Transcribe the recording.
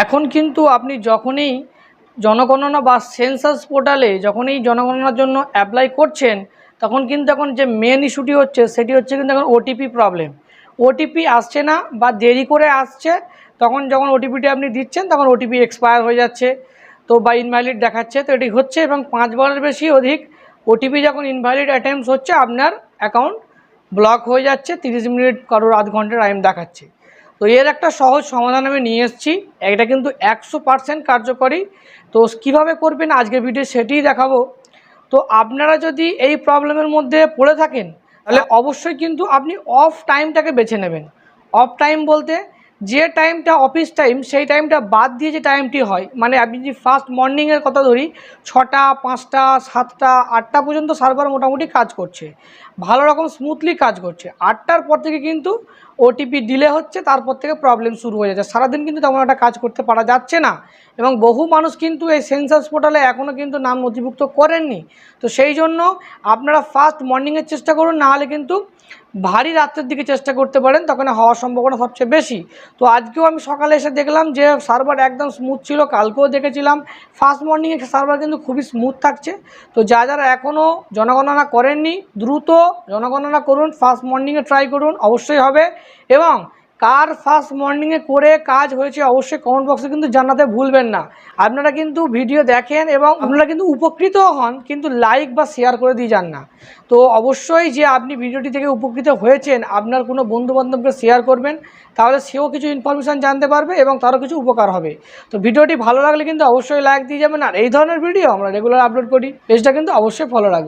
এখন কিন্তু আপনি যখনই জনগণনা বা সেন্সাস পোর্টালে যখনই জনগণনার জন্য অ্যাপ্লাই করছেন, তখন কিন্তু এখন যে মেন ইস্যুটি হচ্ছে সেটি হচ্ছে কিন্তু এখন ওটিপি প্রবলেম। ওটিপি আসছে না বা দেরি করে আসছে, তখন যখন ওটিপিটি আপনি দিচ্ছেন তখন ওটিপি এক্সপায়ার হয়ে যাচ্ছে তো বা ইনভ্যালিড দেখাচ্ছে। তো এটি হচ্ছে এবং 5 বারের বেশি অধিক ওটিপি যখন ইনভ্যালিড অ্যাটেম্পটস হচ্ছে, আপনার অ্যাকাউন্ট ব্লক হয়ে যাচ্ছে। 30 মিনিট কারোর আধ ঘন্টা টাইম দেখাচ্ছে। তো এর একটা সহজ সমাধান আমি নিয়ে এসেছি। এটা কিন্তু 100% কার্যকরী। তো কীভাবে করবেন আজকের ভিডিও সেটিই দেখাবো। তো আপনারা যদি এই প্রবলেমের মধ্যে পড়ে থাকেন, তাহলে অবশ্যই কিন্তু আপনি অফ টাইমটাকে বেছে নেবেন। অফ টাইম বলতে যে টাইমটা অফিস টাইম, সেই টাইমটা বাদ দিয়ে যে টাইমটি হয়, মানে আমি যদি ফার্স্ট মর্নিংয়ের কথা ধরি, 6টা, 5টা, 7টা, 8টা পর্যন্ত সার্ভার মোটামুটি কাজ করছে, ভালো রকম স্মুথলি কাজ করছে। 8টার পর থেকে কিন্তু ওটিপি ডিলে হচ্ছে, তারপর থেকে প্রবলেম শুরু হয়ে যাচ্ছে। সারাদিন কিন্তু তেমন একটা কাজ করতে পারা যাচ্ছে না এবং বহু মানুষ কিন্তু এই সেন্সাস পোর্টালে এখনও কিন্তু নাম নথিভুক্ত করেননি। তো সেই জন্য আপনারা ফার্স্ট মর্নিংয়ের চেষ্টা করুন, নাহলে কিন্তু ভারী রাত্রের দিকে চেষ্টা করতে পারেন, তখন হওয়ার সম্ভাবনা সবচেয়ে বেশি। তো আজকেও আমি সকালে এসে দেখলাম যে সার্ভার একদম স্মুথ ছিল, কালকেও দেখেছিলাম ফার্স্ট মর্নিংয়ে সার্ভার কিন্তু খুবই স্মুথ থাকছে। তো যারা এখনও জনগণনা করেননি, দ্রুত জনগণনা করুন, ফার্স্ট মর্নিংয়ে ট্রাই করুন, অবশ্যই হবে। এবং কার ফার্স্ট মর্নিংয়ে করে কাজ হয়েছে অবশ্যই কমেন্ট বক্সে কিন্তু জানাতে ভুলবেন না। আপনারা কিন্তু ভিডিও দেখেন এবং আপনারা কিন্তু উপকৃতও হন, কিন্তু লাইক বা শেয়ার করে দিয়ে যান না। তো অবশ্যই যে আপনি ভিডিওটি থেকে উপকৃত হয়েছেন, আপনার কোনো বন্ধুবান্ধবকে শেয়ার করবেন, তাহলে সেও কিছু ইনফরমেশান জানতে পারবে এবং তারও কিছু উপকার হবে। তো ভিডিওটি ভালো লাগলে কিন্তু অবশ্যই লাইক দিয়ে যাবেন। আর এই ধরনের ভিডিও আমরা রেগুলার আপলোড করি, পেজটা কিন্তু অবশ্যই ফলো রাখবেন।